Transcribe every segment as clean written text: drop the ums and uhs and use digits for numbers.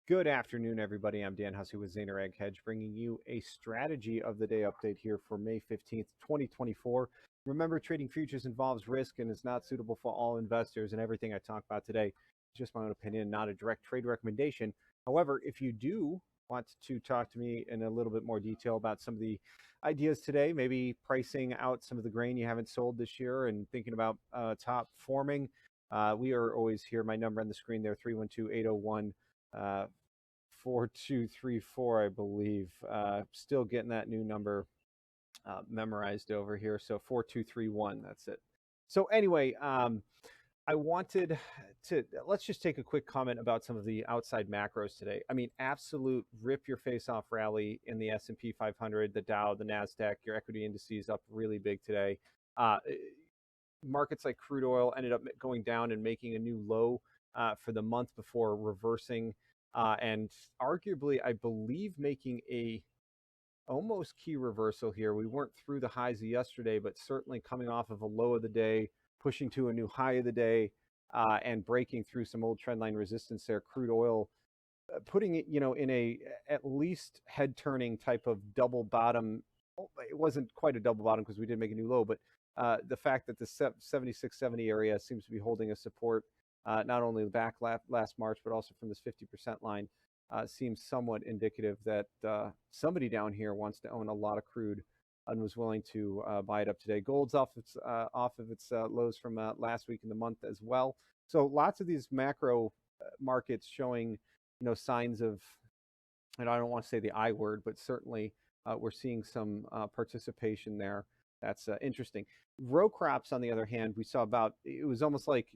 Good afternoon, everybody. I'm Dan Hussey with Zaner Ag Hedge, bringing you a strategy of the day update here for May 15th, 2024. Remember, trading futures involves risk and is not suitable for all investors, and everything I talk about today is just my own opinion, not a direct trade recommendation. However, if you do want to talk to me in a little bit more detail about some of the ideas today, maybe pricing out some of the grain you haven't sold this year and thinking about top forming, we are always here. My number on the screen there, 312-801. 4234, I believe. Still getting that new number memorized over here. So 4231, that's it. So anyway, I wanted to let's just take a quick comment about some of the outside macros today. I mean, absolute rip your face off rally in the S&P 500, the Dow, the Nasdaq, your equity indices up really big today. Markets like crude oil ended up going down and making a new low for the month before reversing and arguably, I believe, making a almost key reversal here. We weren't through the highs of yesterday, but certainly coming off of a low of the day, pushing to a new high of the day, and breaking through some old trendline resistance there. Crude oil putting it, in a at least head turning type of double bottom. It wasn't quite a double bottom because we did make a new low, but the fact that the 7670 area seems to be holding a support not only back last March, but also from this 50% line, seems somewhat indicative that somebody down here wants to own a lot of crude and was willing to buy it up today. Gold's off of its lows from last week in the month as well. So lots of these macro markets showing, signs of, and I don't want to say the I word, but certainly we're seeing some participation there. That's interesting. Row crops, on the other hand, we saw it was almost like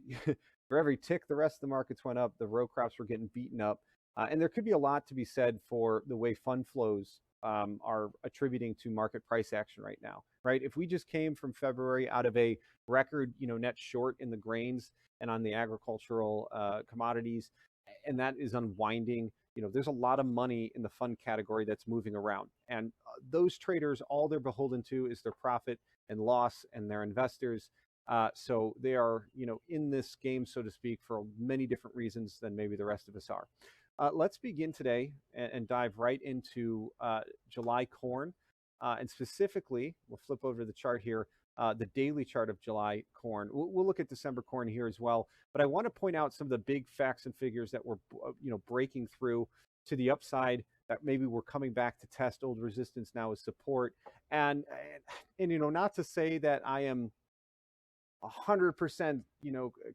for every tick the rest of the markets went up, the row crops were getting beaten up. And there could be a lot to be said for the way fund flows are attributing to market price action right now, right? If we just came from February out of a record, net short in the grains and on the agricultural commodities, and that is unwinding, there's a lot of money in the fund category that's moving around. And those traders, all they're beholden to is their profit and loss and their investors. So they are, in this game, so to speak, for many different reasons than maybe the rest of us are. Let's begin today and dive right into July corn. And specifically, we'll flip over the chart here, the daily chart of July corn. We'll look at December corn here as well. But I want to point out some of the big facts and figures that were, breaking through to the upside, that maybe we're coming back to test old resistance now as support. And not to say that I am 100%,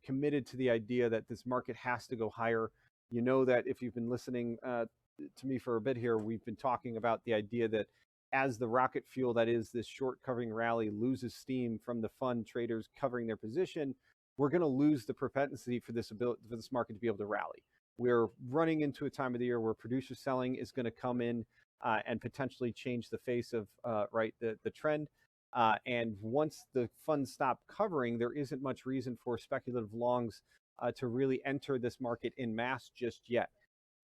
committed to the idea that this market has to go higher. You know that if you've been listening to me for a bit here, we've been talking about the idea that as the rocket fuel that is this short covering rally loses steam from the fund traders covering their position, we're going to lose the propensity for this market to be able to rally. We're running into a time of the year where producer selling is going to come in and potentially change the face of the trend. And once the funds stop covering, there isn't much reason for speculative longs to really enter this market in mass just yet.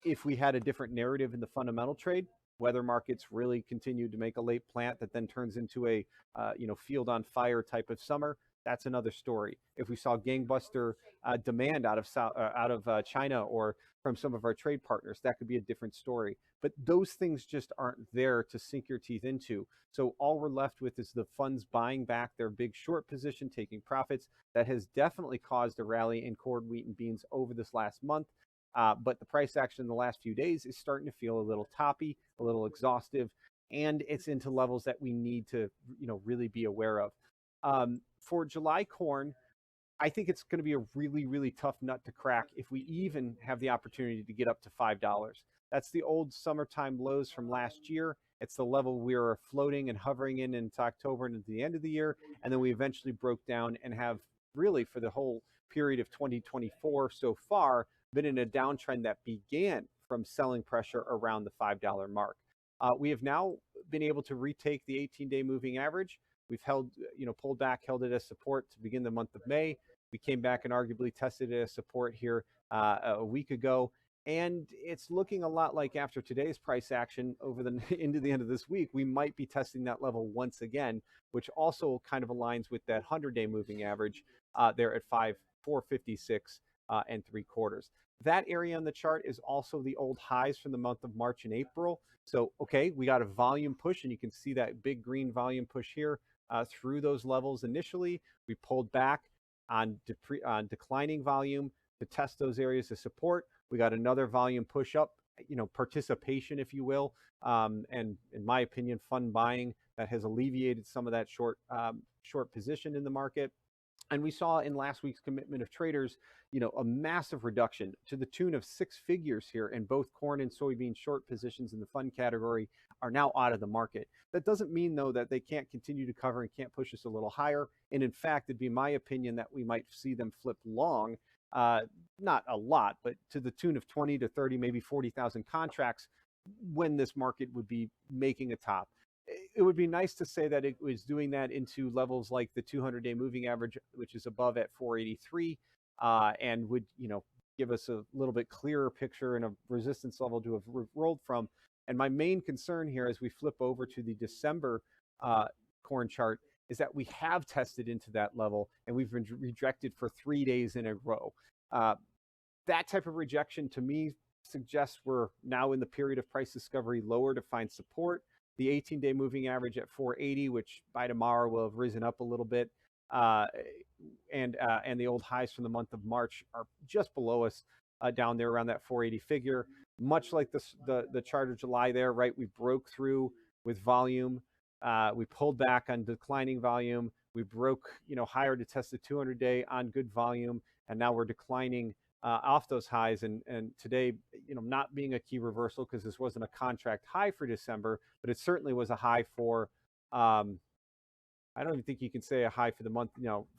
If we had a different narrative in the fundamental trade, whether markets really continued to make a late plant that then turns into a field on fire type of summer, that's another story. If we saw gangbuster demand out of China or from some of our trade partners, that could be a different story. But those things just aren't there to sink your teeth into. So all we're left with is the funds buying back their big short position, taking profits. That has definitely caused a rally in corn, wheat, and beans over this last month. But the price action in the last few days is starting to feel a little toppy, a little exhaustive, and it's into levels that we need to, really be aware of. For July corn, I think it's going to be a really, really tough nut to crack if we even have the opportunity to get up to $5. That's the old summertime lows from last year. It's the level we were floating and hovering into October and into the end of the year. And then we eventually broke down and have really for the whole period of 2024 so far been in a downtrend that began from selling pressure around the $5 mark. We have now been able to retake the 18-day moving average. We've held, pulled back, held it as support to begin the month of May. We came back and arguably tested it as support here a week ago. And it's looking a lot like after today's price action into the end of this week, we might be testing that level once again, which also kind of aligns with that 100-day moving average there at 456. and 3/4. That area on the chart is also the old highs from the month of March and April. So, okay, we got a volume push, and you can see that big green volume push here through those levels initially. We pulled back on declining volume to test those areas of support. We got another volume push up, participation, if you will, and in my opinion, fund buying that has alleviated some of that short position in the market. And we saw in last week's commitment of traders, a massive reduction to the tune of 6 figures here, and both corn and soybean short positions in the fund category are now out of the market. That doesn't mean, though, that they can't continue to cover and can't push us a little higher. And in fact, it'd be my opinion that we might see them flip long, not a lot, but to the tune of 20 to 30, maybe 40,000 contracts when this market would be making a top. It would be nice to say that it was doing that into levels like the 200-day moving average, which is above at 483, and would, give us a little bit clearer picture and a resistance level to have rolled from. And my main concern here as we flip over to the December corn chart is that we have tested into that level, and we've been rejected for 3 days in a row. That type of rejection, to me, suggests we're now in the period of price discovery lower to find support. The 18-day moving average at 480, which by tomorrow will have risen up a little bit, and the old highs from the month of March are just below us, down there around that 480 figure. Much like the chart of July there, right? We broke through with volume. We pulled back on declining volume. We broke, higher to test the 200-day on good volume, and now we're declining off those highs, and today, not being a key reversal because this wasn't a contract high for December, but it certainly was a high for, I don't even think you can say a high for the month,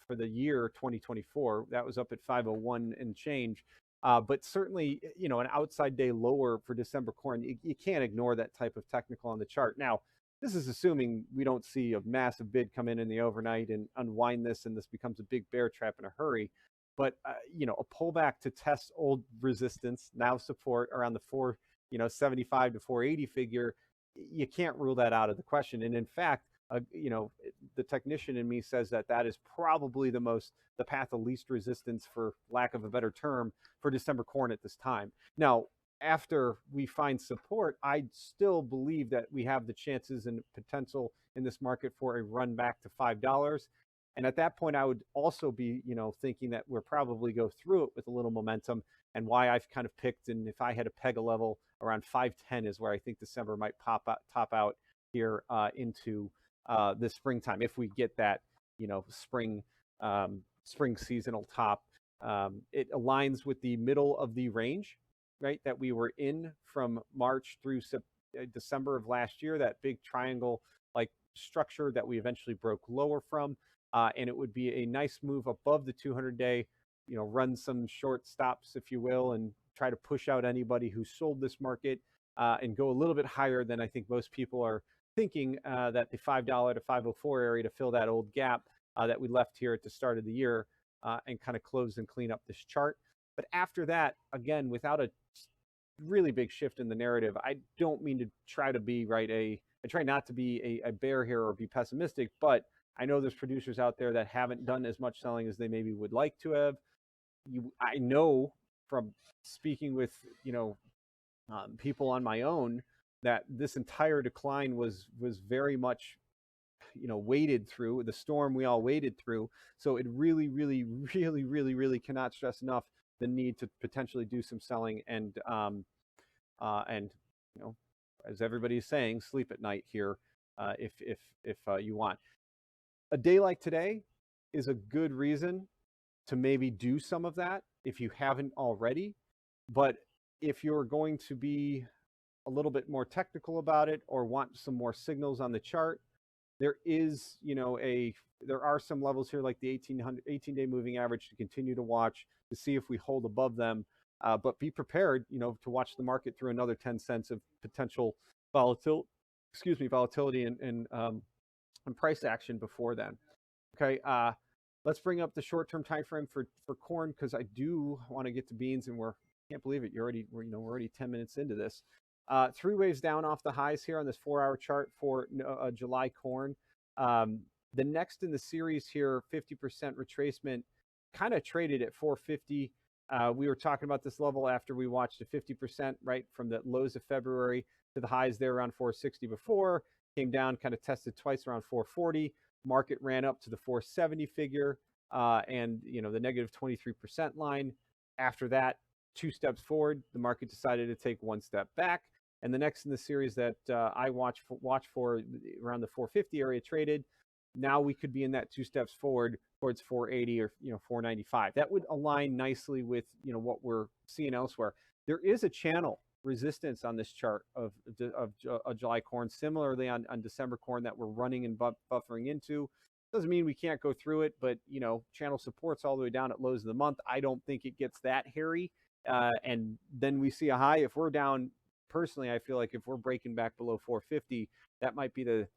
for the year 2024. That was up at 501 and change. But certainly, an outside day lower for December corn. You can't ignore that type of technical on the chart. Now, this is assuming we don't see a massive bid come in the overnight and unwind this, and this becomes a big bear trap in a hurry. But, a pullback to test old resistance, now support around the 475 to 480 figure, you can't rule that out of the question. And in fact, the technician in me says that is probably the path of least resistance, for lack of a better term, for December corn at this time. Now, after we find support, I still believe that we have the chances and potential in this market for a run back to $5. And at that point, I would also be, thinking that we'll probably go through it with a little momentum, and why I've kind of picked, and if I had to peg a level around 510 is where I think December might top out here into this springtime, if we get that, spring seasonal top. It aligns with the middle of the range, right, that we were in from March through December of last year, that big triangle like structure that we eventually broke lower from. And it would be a nice move above the 200-day, run some short stops, if you will, and try to push out anybody who sold this market, and go a little bit higher than I think most people are thinking, that the $5 to 504 area to fill that old gap that we left here at the start of the year, and kind of close and clean up this chart. But after that, again, without a really big shift in the narrative, I don't mean to try to be I try not to be a bear here or be pessimistic, but I know there's producers out there that haven't done as much selling as they maybe would like to have. I know from speaking with, people on my own, that this entire decline was very much, waded through, the storm we all waded through. So it really, really, really, really, really cannot stress enough the need to potentially do some selling, and as everybody's saying, sleep at night here, if you want. A day like today is a good reason to maybe do some of that if you haven't already. But if you're going to be a little bit more technical about it, or want some more signals on the chart, there is, there are some levels here like the 18-day moving average to continue to watch to see if we hold above them. But be prepared, to watch the market through another 10 cents of potential volatility and price action before then. Okay, let's bring up the short-term time frame for corn, because I do want to get to beans, and can't believe it, we're already 10 minutes into this. 3 waves down off the highs here on this 4-hour chart for July corn. The next in the series here, 50% retracement, kind of traded at 450 We were talking about this level after we watched a 50%, right, from the lows of February to the highs there around 460 before, came down, kind of tested twice around 440. Market ran up to the 470 figure and, the negative 23% line. After that, 2 steps forward, the market decided to take 1 step back. And the next in the series that I watch for around the 450 area traded, now we could be in that 2 steps forward towards 480 or 495. That would align nicely with what we're seeing elsewhere. There is a channel resistance on this chart of July corn, similarly on December corn, that we're running and buffering into. Doesn't mean we can't go through it, but channel supports all the way down at lows of the month. I don't think it gets that hairy. And then we see a high. If we're down, personally, I feel like if we're breaking back below 450, that might be the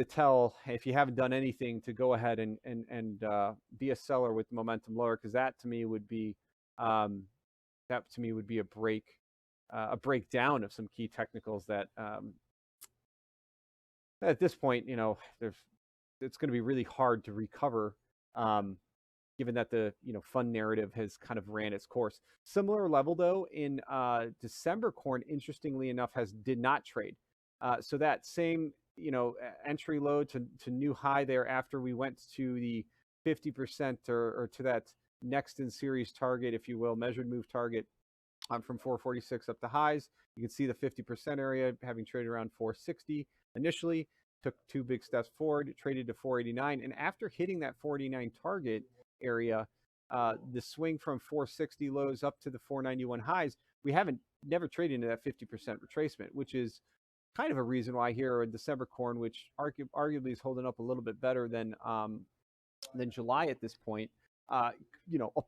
tell, if you haven't done anything, to go ahead and be a seller with momentum lower, because that to me would be a breakdown of some key technicals that at this point, it's going to be really hard to recover, given that the fund narrative has kind of ran its course. Similar level though in December corn, interestingly enough, did not trade. So that same entry low to new high there, after we went to the 50% or to that next in series target, if you will, measured move target, from 446 up to highs. You can see the 50% area having traded around 460 initially, took 2 big steps forward, it traded to 489, and after hitting that 489 target area, the swing from 460 lows up to the 491 highs, we never traded into that 50% retracement, which is kind of a reason why here in December corn, which arguably is holding up a little bit better than July at this point, a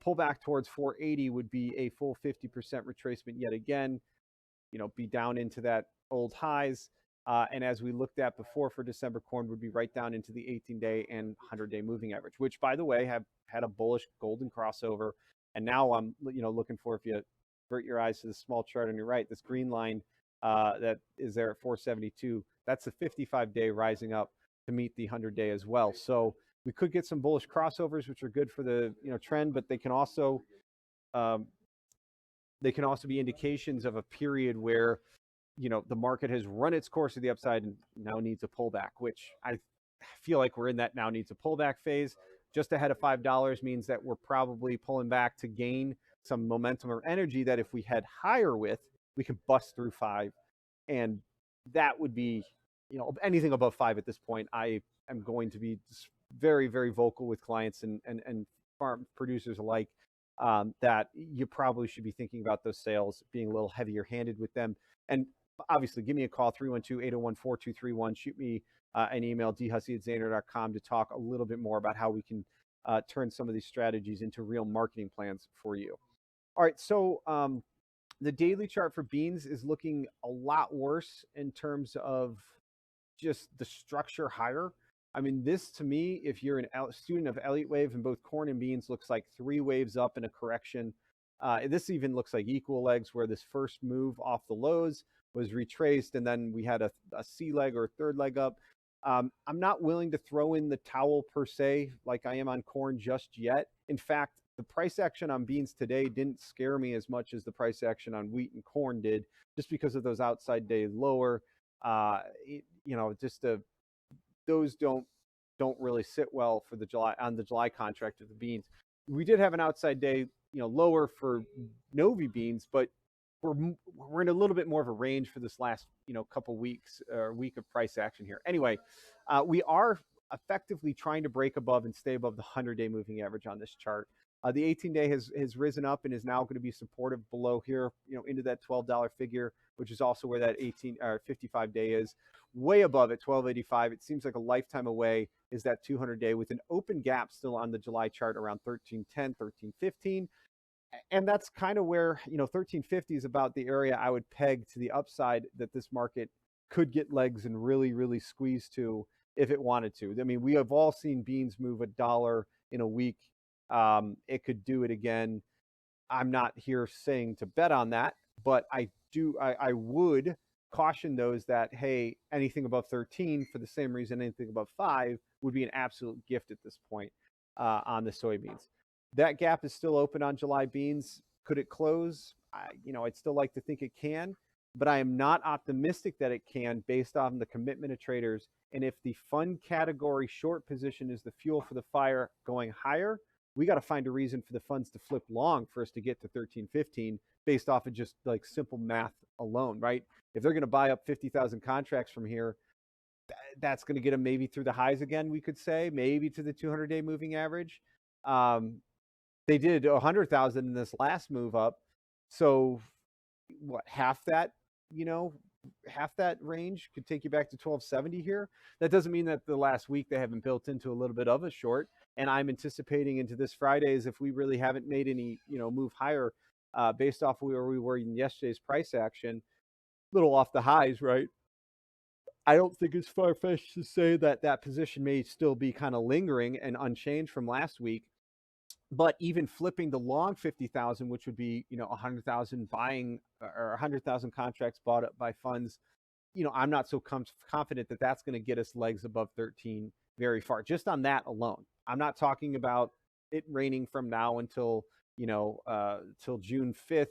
pullback towards 480 would be a full 50% retracement yet again, be down into that old highs. And as we looked at before for December corn, would be right down into the 18-day and 100-day moving average, which, by the way, have had a bullish golden crossover. And now I'm, looking for, if you avert your eyes to the small chart on your right, this green line that is there at 472, that's the 55-day rising up to meet the 100-day as well. So we could get some bullish crossovers, which are good for the trend, but they can also be indications of a period where the market has run its course to the upside and now needs a pullback, which I feel like we're in that now needs a pullback phase. Just ahead of $5 means that we're probably pulling back to gain some momentum or energy that if we head higher with, we could bust through 5, and that would be anything above 5 at this point. I am going to be very, very vocal with clients and farm producers alike, that you probably should be thinking about those sales, being a little heavier handed with them. And obviously, give me a call, 312-801-4231. Shoot me an email, dhussey@zaner.com, to talk a little bit more about how we can turn some of these strategies into real marketing plans for you. All right, so the daily chart for beans is looking a lot worse in terms of just the structure higher. I mean, this to me, if you're a student of Elliott wave in both corn and beans, looks like 3 waves up in a correction. This even looks like equal legs, where this first move off the lows was retraced, and then we had a C leg or a third leg up. I'm not willing to throw in the towel per se like I am on corn just yet. In fact, the price action on beans today didn't scare me as much as the price action on wheat and corn did, just because of those outside days lower. Those don't really sit well for the July contract of the beans. We did have an outside day, lower for Novi beans, but we're in a little bit more of a range for this last, couple weeks or week of price action here. Anyway, we are effectively trying to break above and stay above the 100-day moving average on this chart. The 18-day has risen up and is now going to be supportive below here, into that $12 figure, which is also where that 55-day is. Way above at $12.85. It seems like a lifetime away is that 200-day, with an open gap still on the July chart around 1310, 1315. And that's kind of where, 1350 is about the area I would peg to the upside that this market could get legs and really, really squeeze to if it wanted to. I mean, we have all seen beans move $1 in a week. It could do it again. I'm not here saying to bet on that, but I would caution those that, hey, anything above 13, for the same reason anything above 5 would be an absolute gift at this point on the soybeans. That gap is still open on July beans. Could it close? I'd still like to think it can, but I am not optimistic that it can based on the commitment of traders. And if the fund category short position is the fuel for the fire going higher, we got to find a reason for the funds to flip long for us to get to 1315 based off of just like simple math alone, right? If they're going to buy up 50,000 contracts from here, that's going to get them maybe through the highs again, we could say, maybe to the 200-day moving average. They did 100,000 in this last move up. So what, half that, half that range could take you back to 1270 here. That doesn't mean that the last week they haven't built into a little bit of a short. And I'm anticipating into this Friday as if we really haven't made any, move higher based off where we were in yesterday's price action, a little off the highs, right? I don't think it's far-fetched to say that that position may still be kind of lingering and unchanged from last week. But even flipping the long 50,000, which would be 100,000 buying or 100,000 contracts bought up by funds, I'm not so confident that that's going to get us legs above 13 very far. Just on that alone, I'm not talking about it raining from now until till June 5th,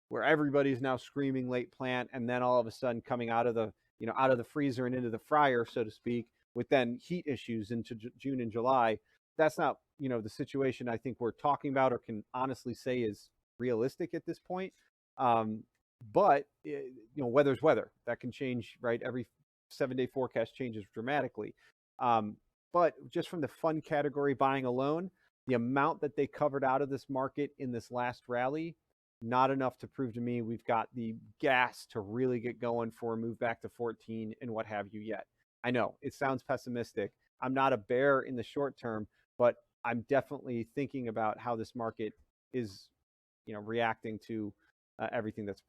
where everybody's now screaming late plant, and then all of a sudden coming out of the out of the freezer and into the fryer, so to speak, with then heat issues into June and July. That's not the situation I think we're talking about or can honestly say is realistic at this point. But weather's weather. That can change, right? Every 7-day forecast changes dramatically. But just from the fund category buying alone, the amount that they covered out of this market in this last rally, not enough to prove to me we've got the gas to really get going for a move back to 14 and what have you yet. I know it sounds pessimistic. I'm not a bear in the short term, but I'm definitely thinking about how this market is, reacting to everything that's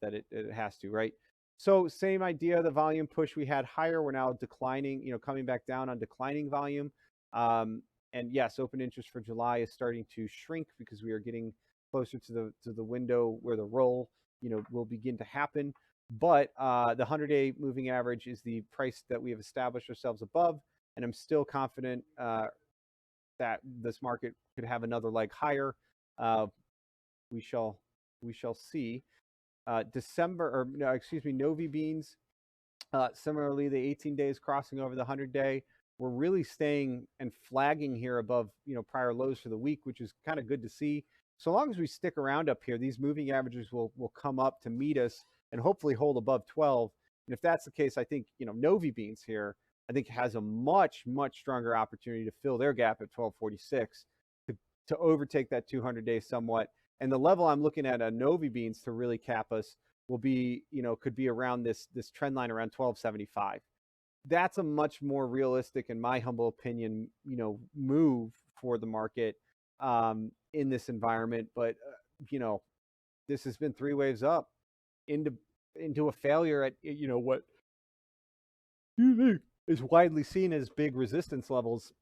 that it has to, right? So same idea, the volume push we had higher, we're now declining, coming back down on declining volume. And yes, open interest for July is starting to shrink because we are getting closer to the window where the roll, will begin to happen. But the 100-day moving average is the price that we have established ourselves above, and I'm still confident that this market could have another leg higher. We shall see. Novi beans. Similarly, the 18 days crossing over the 100-day. We're really staying and flagging here above prior lows for the week, which is kind of good to see. So long as we stick around up here, these moving averages will come up to meet us and hopefully hold above 12. And if that's the case, I think Novi beans here, I think has a much stronger opportunity to fill their gap at 1246 to overtake that 200-day somewhat. And the level I'm looking at Novi beans to really cap us will be, could be around this trend line around 1275. That's a much more realistic, in my humble opinion, move for the market in this environment. But this has been 3 waves up into a failure at what is widely seen as big resistance levels.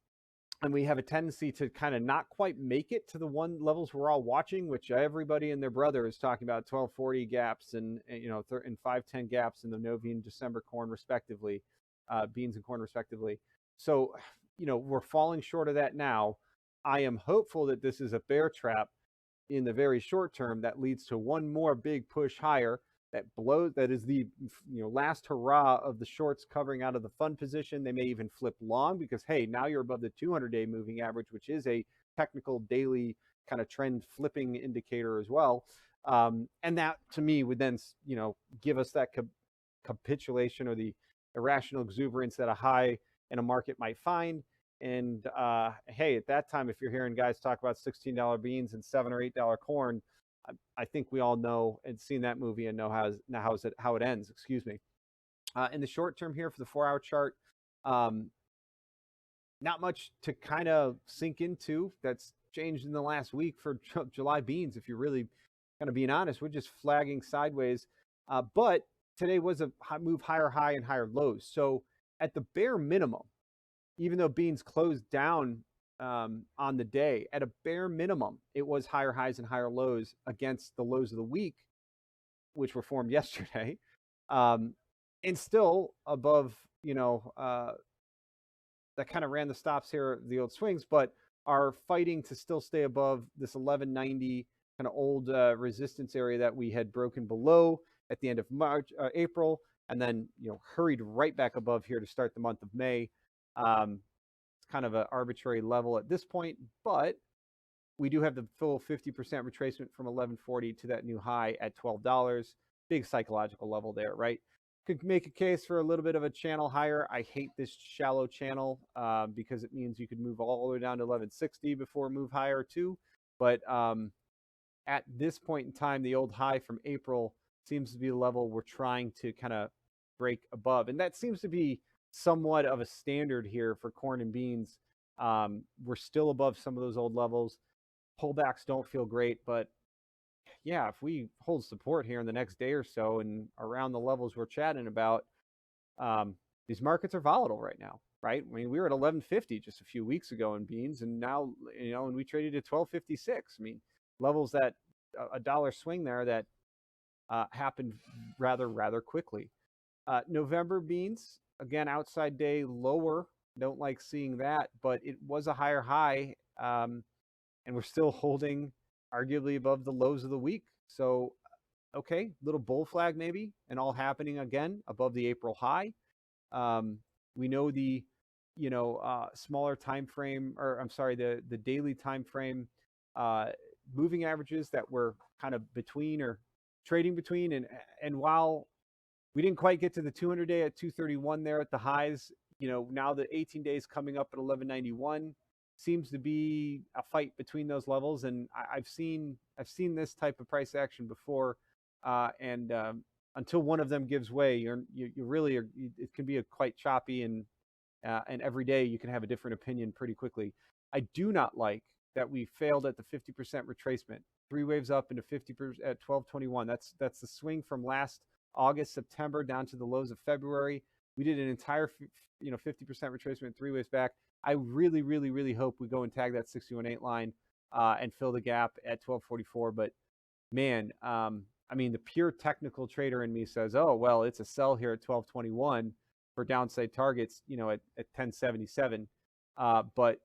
And we have a tendency to kind of not quite make it to the one levels we're all watching, which everybody and their brother is talking about 1240 gaps and 510 gaps in the Novi and December corn respectively, beans and corn respectively. So, we're falling short of that now. I am hopeful that this is a bear trap in the very short term that leads to one more big push higher that is the last hurrah of the shorts covering out of the fund position. They may even flip long because, hey, now you're above the 200-day moving average, which is a technical daily kind of trend flipping indicator as well. And that to me would then give us that capitulation or the irrational exuberance that a high in a market might find. And hey, at that time, if you're hearing guys talk about $16 beans and $7 or $8 corn, I think we all know and seen that movie and know how it ends. Excuse me. In the short term here for the 4-hour chart, not much to kind of sink into that's changed in the last week for July beans. If you're really kind of being honest, we're just flagging sideways. But today was a move higher high and higher lows. So at the bare minimum, even though beans closed down on the day, at a bare minimum, it was higher highs and higher lows against the lows of the week, which were formed yesterday, and still above, that kind of ran the stops here, the old swings. But are fighting to still stay above this 1190 kind of old resistance area that we had broken below at the end of April, and then hurried right back above here to start the month of May. It's kind of an arbitrary level at this point, but we do have the full 50% retracement from 1140 to that new high at $12. Big psychological level there, right? Could make a case for a little bit of a channel higher. I hate this shallow channel because it means you could move all the way down to 1160 before move higher too. But at this point in time, the old high from April seems to be the level we're trying to kind of break above. And that seems to be somewhat of a standard here for corn and beans. We're still above some of those old levels. Pullbacks don't feel great, but yeah, if we hold support here in the next day or so and around the levels we're chatting about, these markets are volatile right now, right? I mean, we were at 1150 just a few weeks ago in beans, and now, and we traded at 1256. I mean, levels that a dollar swing there that happened rather quickly. November beans, again, outside day lower. Don't like seeing that, but it was a higher high, and we're still holding arguably above the lows of the week. So, okay, little bull flag maybe, and all happening again above the April high. We know the, smaller time frame, or I'm sorry, the daily time frame moving averages that were kind of between or trading between, and while we didn't quite get to the 200-day at 231 there at the highs, now the 18 days coming up at 1191 seems to be a fight between those levels, and I've seen this type of price action before, and until one of them gives way, you really are. It can be a quite choppy, and every day you can have a different opinion pretty quickly. I do not like that we failed at the 50% retracement. 3 waves up into 50% at 1221. That's the swing from last August, September down to the lows of February. We did an entire 50% retracement 3 waves back. I really hope we go and tag that 618 line and fill the gap at 1244. But man, I mean, the pure technical trader in me says, oh, well, it's a sell here at 1221 for downside targets, at 1077. But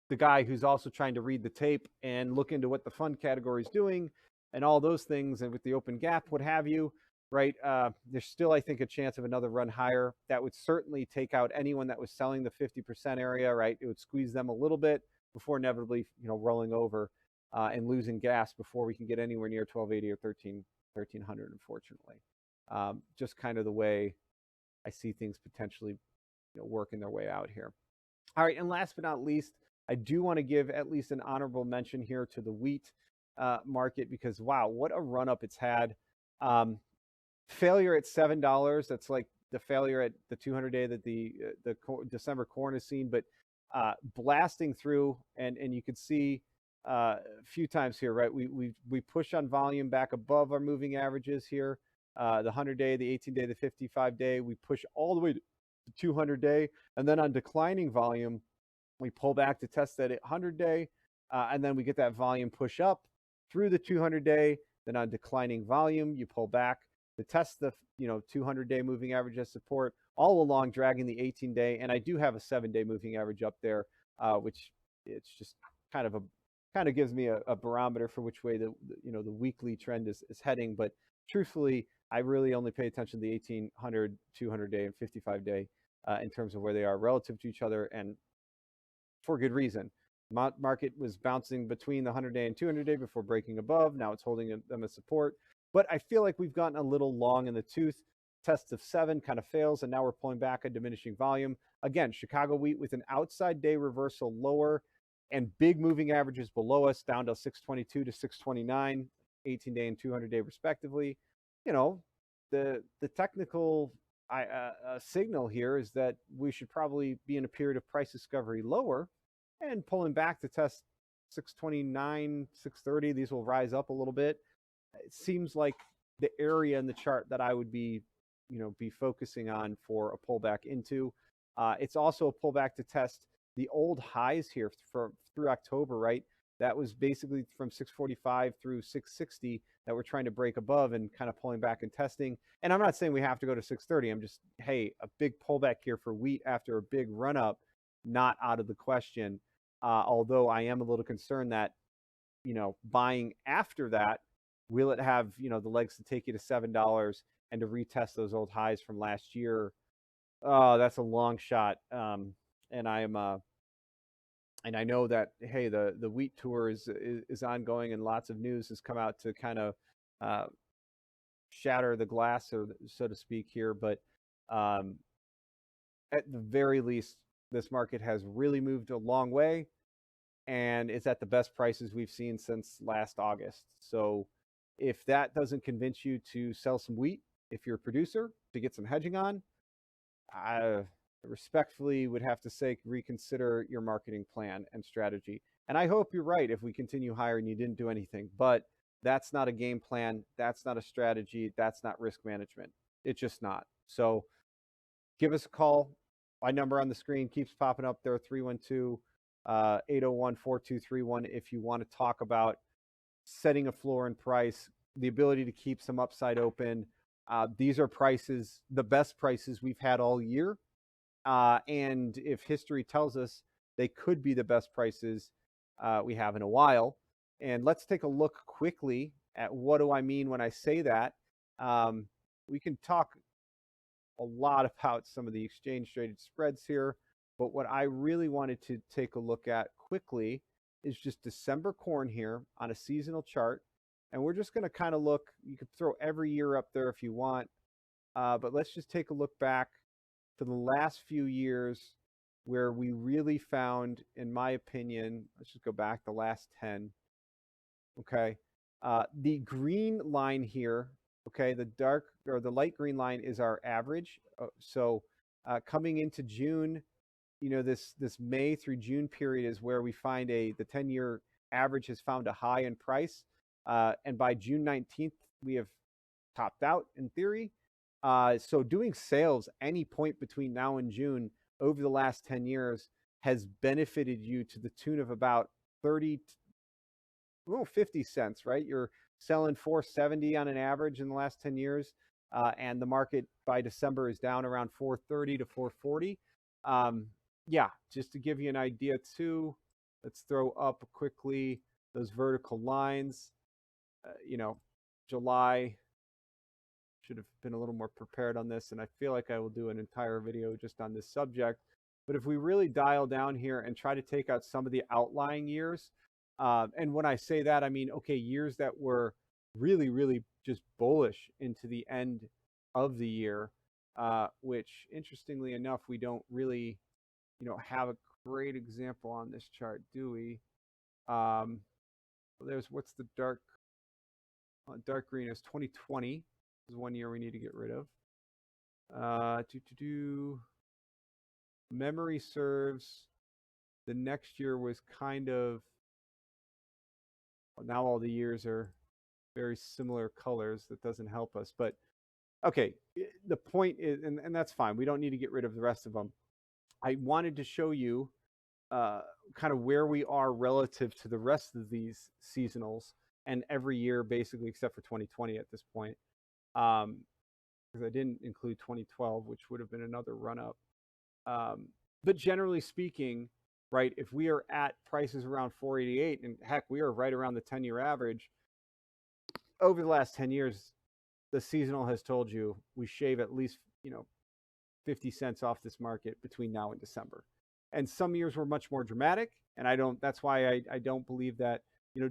the guy who's also trying to read the tape and look into what the fund category is doing and all those things, and with the open gap, what have you, right? There's still, I think, a chance of another run higher. That would certainly take out anyone that was selling the 50% area, right? It would squeeze them a little bit before inevitably, rolling over and losing gas before we can get anywhere near 1280 or 1300, unfortunately. Just kind of the way I see things potentially, working their way out here. All right, and last but not least, I do want to give at least an honorable mention here to the wheat market, because wow, what a run up it's had. Failure at $7. That's like the failure at the 200-day that the December corn has seen, but blasting through, and you could see a few times here, right? We push on volume back above our moving averages here. The 100-day, the 18-day, the 55-day, we push all the way to 200-day, and then on declining volume, we pull back to test that 100-day, and then we get that volume push up through the 200-day. Then on declining volume, you pull back to test the 200-day moving average as support, all along dragging the 18-day. And I do have a 7-day moving average up there, which it's just kind of gives me a barometer for which way the weekly trend is heading. But truthfully, I really only pay attention to the 1800, 200-day, and 55-day in terms of where they are relative to each other, and for good reason. Market was bouncing between the 100-day and 200-day before breaking above. Now it's holding them as support. But I feel like we've gotten a little long in the tooth. Test of 7 kind of fails, and now we're pulling back a diminishing volume. Again, Chicago wheat with an outside day reversal lower and big moving averages below us, down to 622 to 629, 18-day and 200-day respectively. The technical signal here is that we should probably be in a period of price discovery lower and pulling back to test 629, 630. These will rise up a little bit. It seems like the area in the chart that I would be focusing on for a pullback into. It's also a pullback to test the old highs here through October, right? That was basically from 645 through 660 that we're trying to break above and kind of pulling back and testing. And I'm not saying we have to go to 630. I'm just, hey, a big pullback here for wheat after a big run up, not out of the question. Although I am a little concerned that, buying after that, will it have, the legs to take you to $7 and to retest those old highs from last year? Oh, that's a long shot. And and I know that, hey, the wheat tour is ongoing, and lots of news has come out to kind of uh, shatter the glass, so to speak here. But um, at the very least, this market has really moved a long way, and it's at the best prices we've seen since last August. So if that doesn't convince you to sell some wheat, if you're a producer, to get some hedging on, I respectfully would have to say reconsider your marketing plan and strategy. And I hope you're right if we continue higher and you didn't do anything. But that's not a game plan. That's not a strategy. That's not risk management. It's just not. So give us a call. My number on the screen keeps popping up there, 312 801 4231, if you want to talk about setting a floor in price, the ability to keep some upside open. These are prices, the best prices we've had all year. And if history tells us, they could be the best prices we have in a while. And let's take a look quickly at what do I mean when I say that. We can talk a lot about some of the exchange traded spreads here, but what I really wanted to take a look at quickly is just December corn here on a seasonal chart. And we're just going to kind of look, you could throw every year up there if you want, but let's just take a look back to the last few years where we really found, in my opinion, let's just go back the last 10. Okay. The green line here, okay, the dark or the light green line is our average. So coming into June, this May through June period is where we find the 10-year average has found a high in price. And by June 19th, we have topped out in theory. So doing sales any point between now and June over the last 10 years has benefited you to the tune of about 50 cents, right? You're selling 470 on an average in the last 10 years. And the market by December is down around 430 to 440. Yeah, just to give you an idea too, let's throw up quickly those vertical lines. July, should have been a little more prepared on this, and I feel like I will do an entire video just on this subject. But if we really dial down here and try to take out some of the outlying years, and when I say that, I mean, okay, years that were really, really just bullish into the end of the year, which interestingly enough, we don't really, have a great example on this chart, do we? There's what's the dark green is 2020 is 1 year we need to get rid of. Memory serves, the next year was kind of, well, now all the years are very similar colors. That doesn't help us, but okay, the point is, and that's fine, we don't need to get rid of the rest of them. I wanted to show you kind of where we are relative to the rest of these seasonals and every year basically except for 2020 at this point, because I didn't include 2012, which would have been another run up. But generally speaking, right, if we are at prices around 488, and heck, we are right around the 10-year average, over the last 10 years, the seasonal has told you we shave at least, 50 cents off this market between now and December. And some years were much more dramatic, and that's why I don't believe that,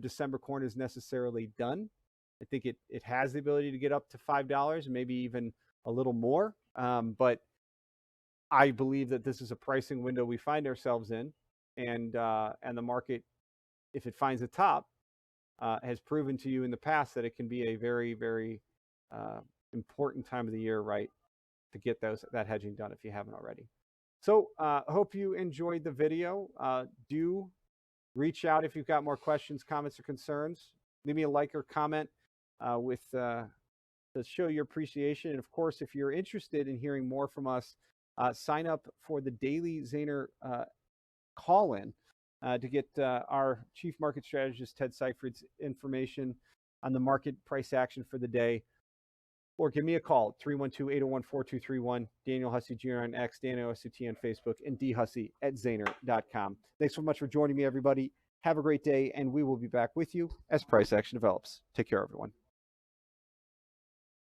December corn is necessarily done. I think it has the ability to get up to $5, maybe even a little more. But I believe that this is a pricing window we find ourselves in, and the market, if it finds a top, has proven to you in the past that it can be a very, very important time of the year, right, to get that hedging done if you haven't already. So hope you enjoyed the video. Do reach out if you've got more questions, comments, or concerns. Leave me a like or comment to show your appreciation. And of course, if you're interested in hearing more from us, sign up for the daily Zaner call-in to get our Chief Market Strategist, Ted Seifried's information on the market price action for the day. or give me a call, 312-801-4231. Daniel Hussey Jr. on X, Daniel SOTD on Facebook, and dhussey@zaner.com. Thanks so much for joining me, everybody. Have a great day, and we will be back with you as price action develops. Take care, everyone.